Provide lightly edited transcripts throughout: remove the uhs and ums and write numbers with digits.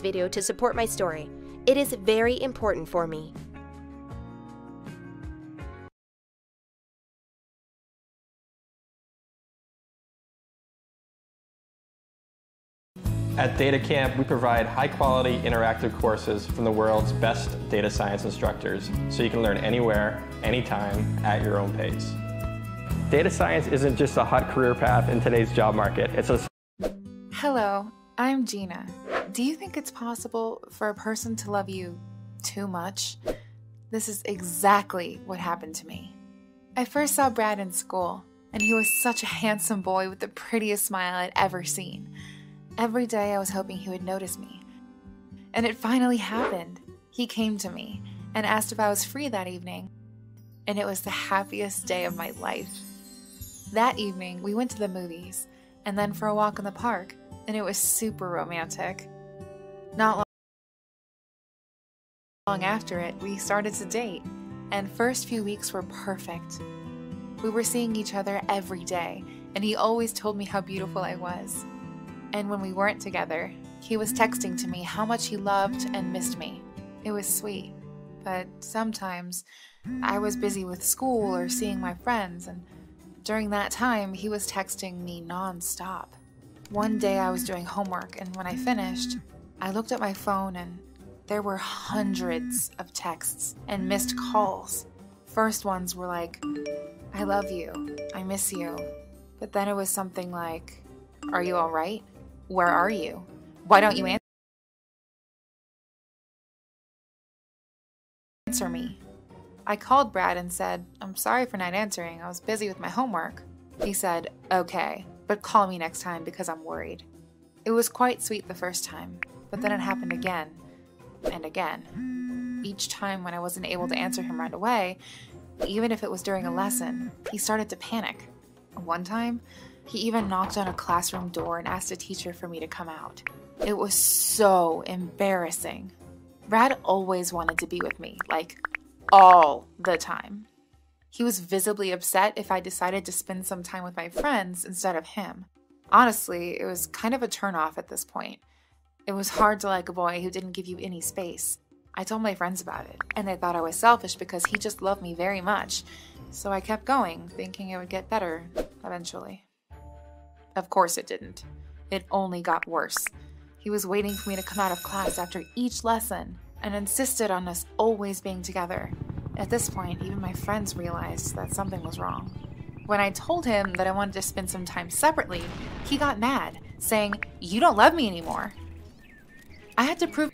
video to support my story. It is very important for me. At Data Camp, we provide high-quality interactive courses from the world's best data science instructors, so you can learn anywhere, anytime, at your own pace. Data science isn't just a hot career path in today's job market. It's a... Hello, I'm Gina. Do you think it's possible for a person to love you too much? This is exactly what happened to me. I first saw Brad in school, and he was such a handsome boy with the prettiest smile I'd ever seen. Every day I was hoping he would notice me. And it finally happened. He came to me and asked if I was free that evening. And it was the happiest day of my life. That evening, we went to the movies and then for a walk in the park, and it was super romantic. Not long after it, we started to date, and first few weeks were perfect. We were seeing each other every day, and he always told me how beautiful I was. And when we weren't together, he was texting to me how much he loved and missed me. It was sweet, but sometimes I was busy with school or seeing my friends, and during that time, he was texting me non-stop. One day I was doing homework, and when I finished, I looked at my phone and there were hundreds of texts and missed calls. First ones were like, "I love you, I miss you." But then it was something like, "Are you all right? Where are you? Why don't you answer me?" I called Brad and said, "I'm sorry for not answering. I was busy with my homework." He said, "Okay, but call me next time because I'm worried." It was quite sweet the first time, but then it happened again and again. Each time when I wasn't able to answer him right away, even if it was during a lesson, he started to panic. One time, he even knocked on a classroom door and asked a teacher for me to come out. It was so embarrassing. Brad always wanted to be with me, like all the time. He was visibly upset if I decided to spend some time with my friends instead of him. Honestly, it was kind of a turnoff at this point. It was hard to like a boy who didn't give you any space. I told my friends about it, and they thought I was selfish because he just loved me very much. So I kept going, thinking it would get better eventually. Of course it didn't. It only got worse. He was waiting for me to come out of class after each lesson and insisted on us always being together. At this point, even my friends realized that something was wrong. When I told him that I wanted to spend some time separately, he got mad, saying, "You don't love me anymore." I had to prove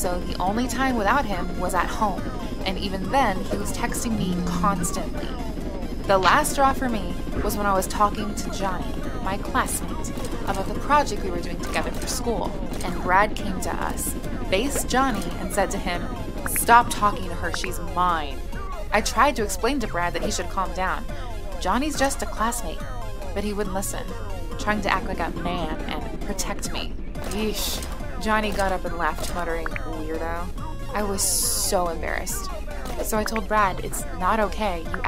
Also, the only time without him was at home, and even then, he was texting me constantly. The last straw for me was when I was talking to Johnny, my classmate, about the project we were doing together for school, and Brad came to us, faced Johnny, and said to him, "Stop talking to her, she's mine." I tried to explain to Brad that he should calm down. Johnny's just a classmate, but he wouldn't listen, trying to act like a man and protect me. Yeesh. Johnny got up and left, muttering, "Weirdo." I was so embarrassed. So I told Brad, "It's not okay. You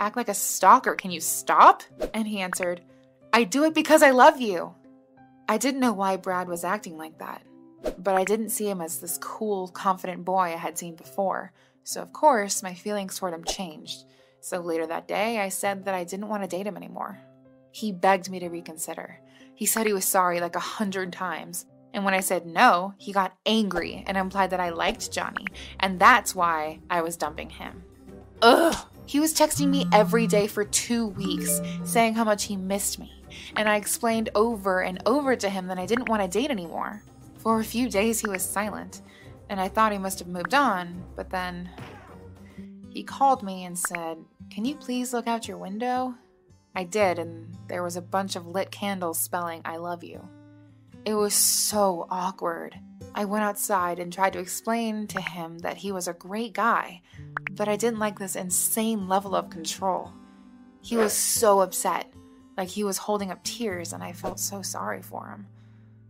act like a stalker. Can you stop? And he answered, I do it because I love you. I didn't know why Brad was acting like that, but I didn't see him as this cool, confident boy I had seen before. So of course, my feelings toward him changed. So later that day, I said that I didn't want to date him anymore. He begged me to reconsider. He said he was sorry like 100 times. And when I said no, he got angry and implied that I liked Johnny, and that's why I was dumping him. Ugh! He was texting me every day for 2 weeks, saying how much he missed me, and I explained over and over to him that I didn't want to date anymore. For a few days he was silent, and I thought he must have moved on, but then he called me and said, "Can you please look out your window?" I did, and there was a bunch of lit candles spelling "I love you." It was so awkward. I went outside and tried to explain to him that he was a great guy, but I didn't like this insane level of control. He was so upset, like he was holding up tears, and I felt so sorry for him.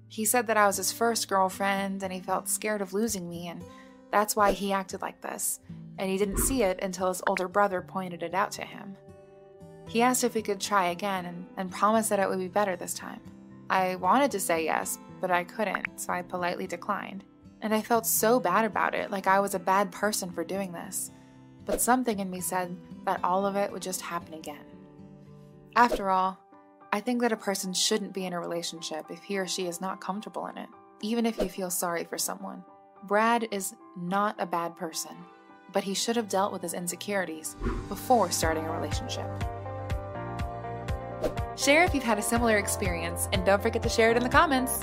He said that I was his first girlfriend, and he felt scared of losing me, and that's why he acted like this, and he didn't see it until his older brother pointed it out to him. He asked if we could try again and promised that it would be better this time. I wanted to say yes, but I couldn't, so I politely declined. And I felt so bad about it, like I was a bad person for doing this. But something in me said that all of it would just happen again. After all, I think that a person shouldn't be in a relationship if he or she is not comfortable in it, even if you feel sorry for someone. Brad is not a bad person, but he should have dealt with his insecurities before starting a relationship. Share if you've had a similar experience, and don't forget to share it in the comments.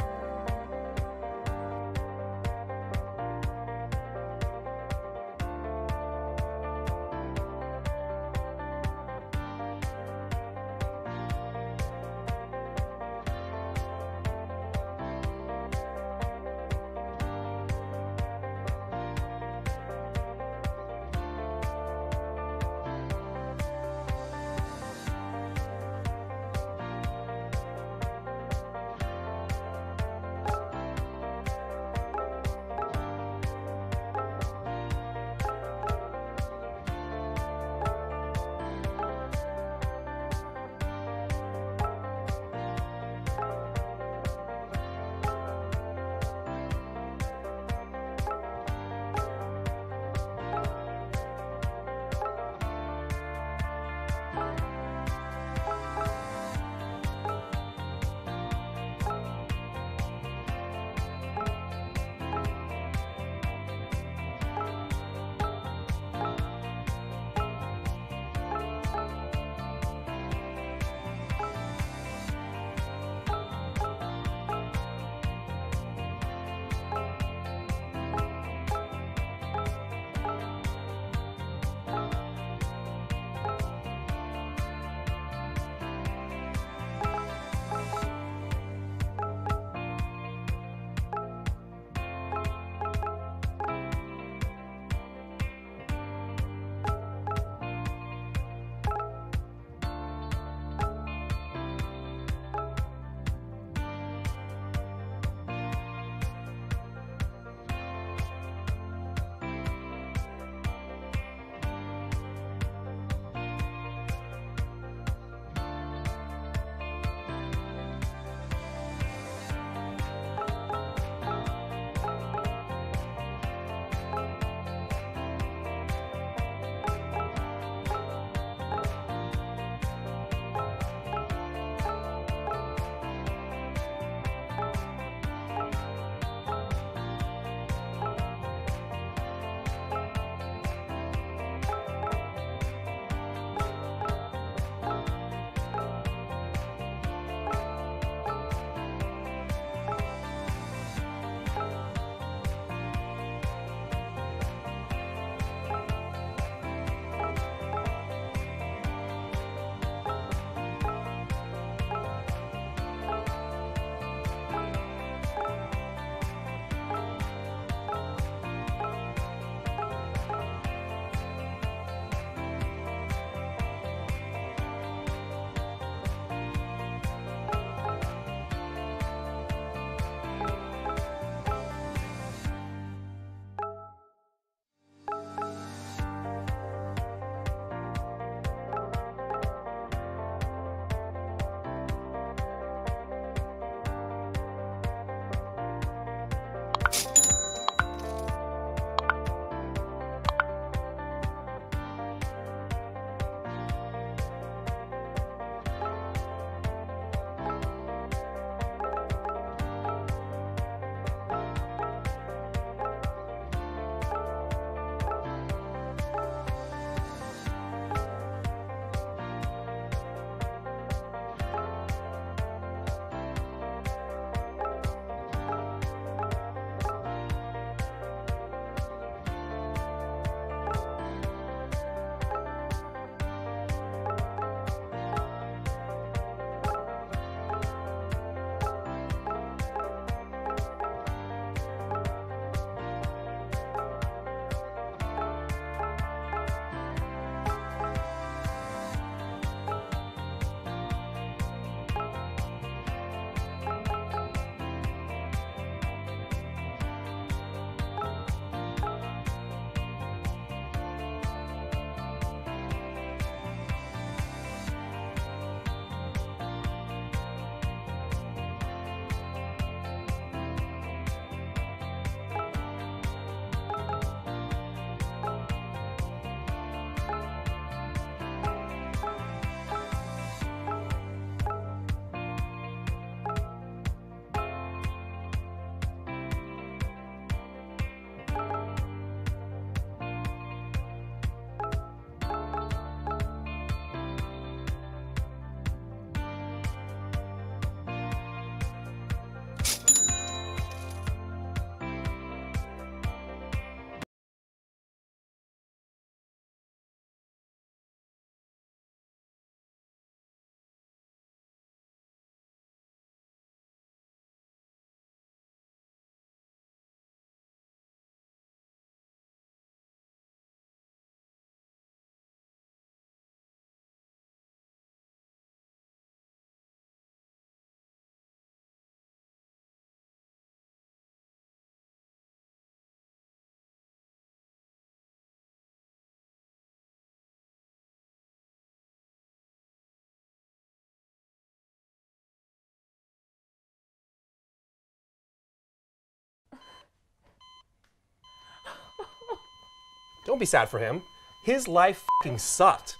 Don't be sad for him. His life f***ing sucked.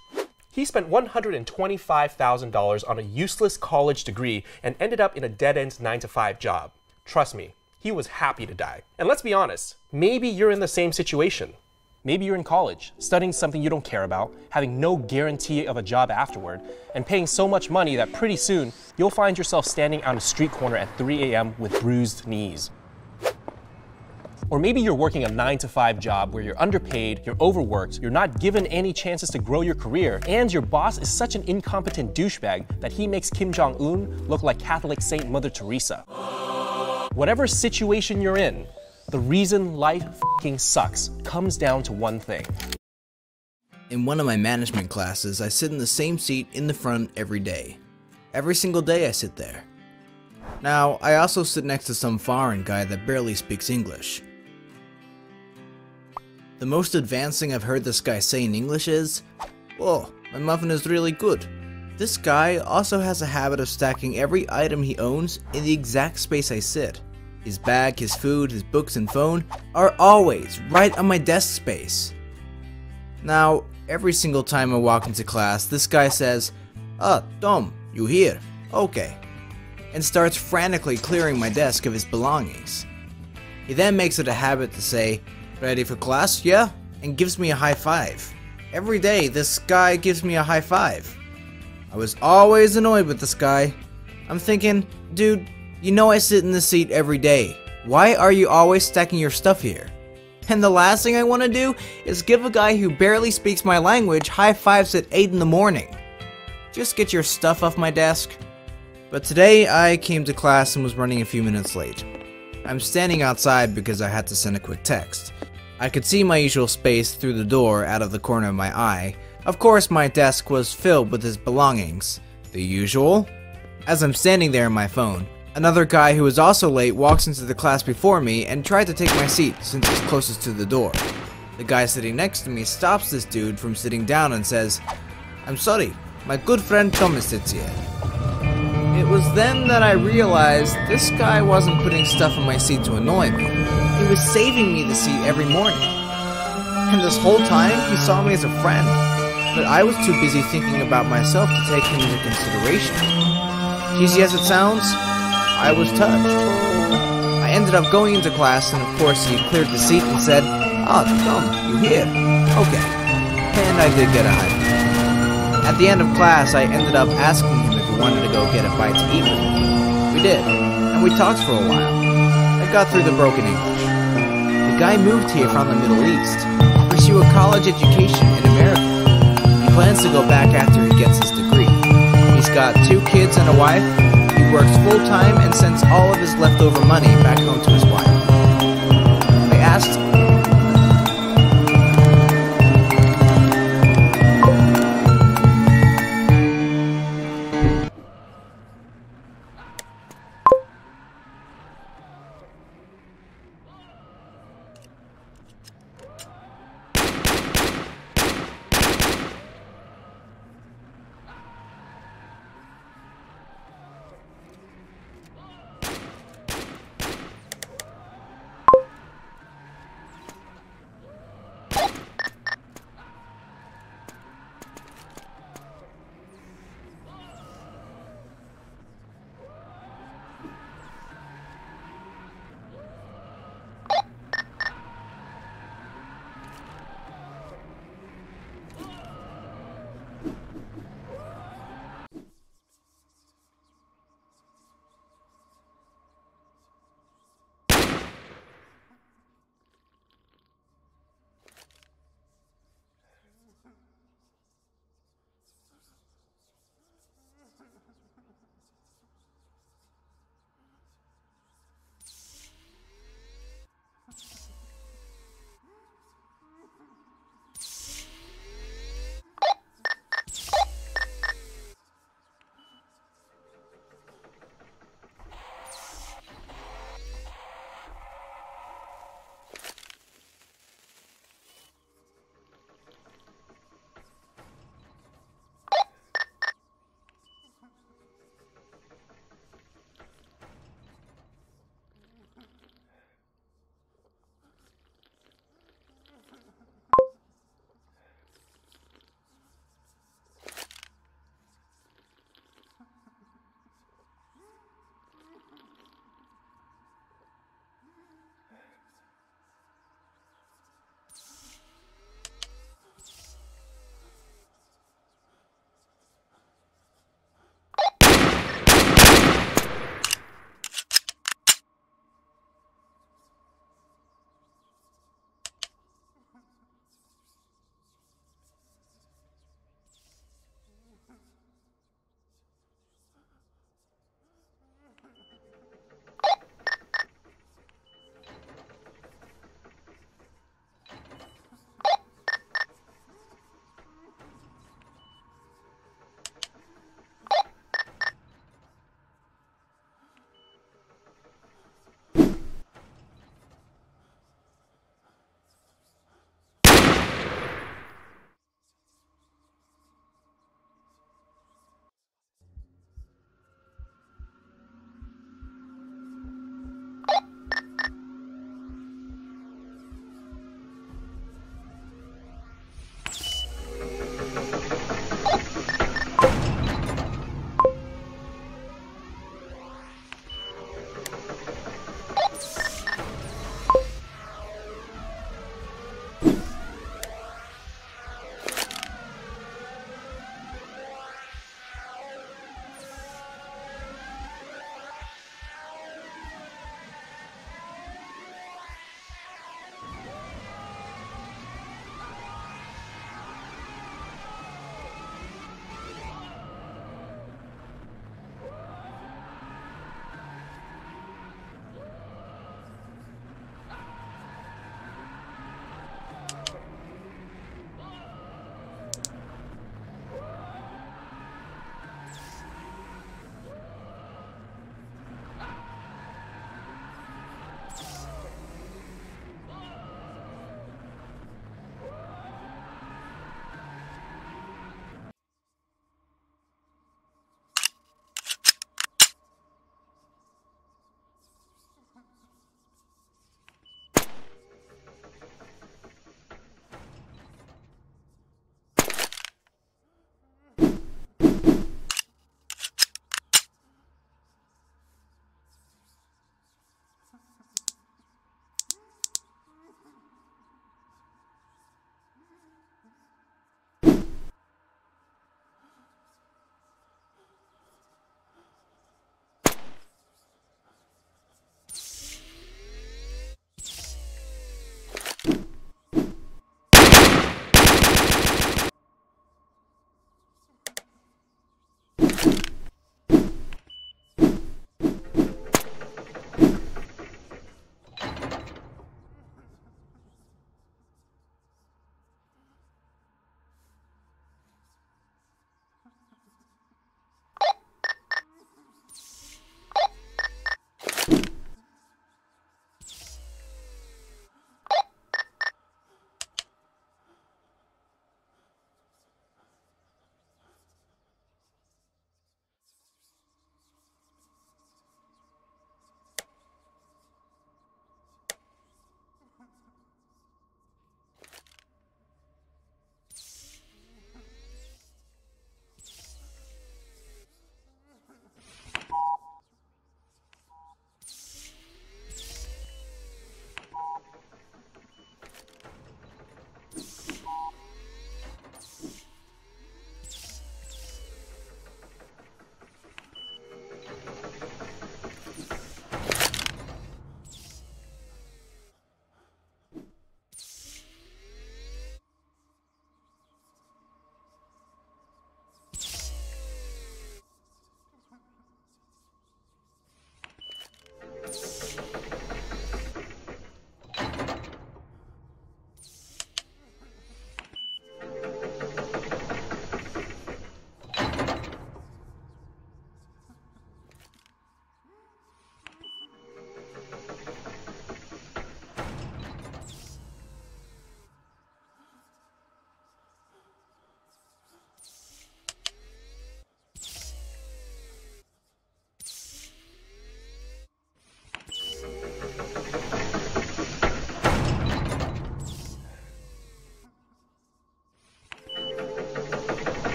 He spent $125,000 on a useless college degree and ended up in a dead-end 9-to-5 job. Trust me, he was happy to die. And let's be honest, maybe you're in the same situation. Maybe you're in college, studying something you don't care about, having no guarantee of a job afterward, and paying so much money that pretty soon you'll find yourself standing on a street corner at 3 a.m. with bruised knees. Or maybe you're working a 9-to-5 job where you're underpaid, you're overworked, you're not given any chances to grow your career, and your boss is such an incompetent douchebag that he makes Kim Jong-un look like Catholic Saint Mother Teresa. Whatever situation you're in, the reason life f***ing sucks comes down to one thing. In one of my management classes, I sit in the same seat in the front every day. Every single day I sit there. Now, I also sit next to some foreign guy that barely speaks English. The most advanced thing I've heard this guy say in English is, "Whoa, my muffin is really good." This guy also has a habit of stacking every item he owns in the exact space I sit. His bag, his food, his books and phone are always right on my desk space. Now, every single time I walk into class, this guy says, "Ah, Tom, you here? Okay," and starts frantically clearing my desk of his belongings. He then makes it a habit to say, "Ready for class, yeah?" and gives me a high five. Every day, this guy gives me a high five. I was always annoyed with this guy. I'm thinking, dude, you know I sit in this seat every day. Why are you always stacking your stuff here? And the last thing I want to do is give a guy who barely speaks my language high fives at 8 in the morning. Just get your stuff off my desk. But today I came to class and was running a few minutes late. I'm standing outside because I had to send a quick text. I could see my usual space through the door out of the corner of my eye. Of course my desk was filled with his belongings. The usual. As I'm standing there on my phone, another guy who was also late walks into the class before me and tried to take my seat since it's closest to the door. The guy sitting next to me stops this dude from sitting down and says, "I'm sorry, my good friend Thomas sits here." It was then that I realized this guy wasn't putting stuff in my seat to annoy me. He was saving me the seat every morning. And this whole time, he saw me as a friend. But I was too busy thinking about myself to take him into consideration. Cheesy as it sounds, I was touched. I ended up going into class and of course he cleared the seat and said, "Ah, Tom, you here? Okay." And I did get a high five. At the end of class, I ended up asking him if he wanted to go get a bite to eat with me. We did, and we talked for a while. I got through the broken English. The guy moved here from the Middle East to pursue a college education in America. He plans to go back after he gets his degree. He's got 2 kids and a wife. He works full-time and sends all of his leftover money back home to his wife. I asked him,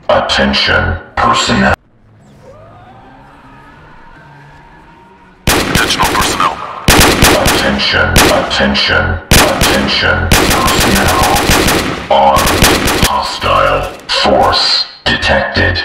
Attention, personnel. Attention, personnel. Attention, personnel. Armed, hostile, force detected.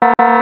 Bye.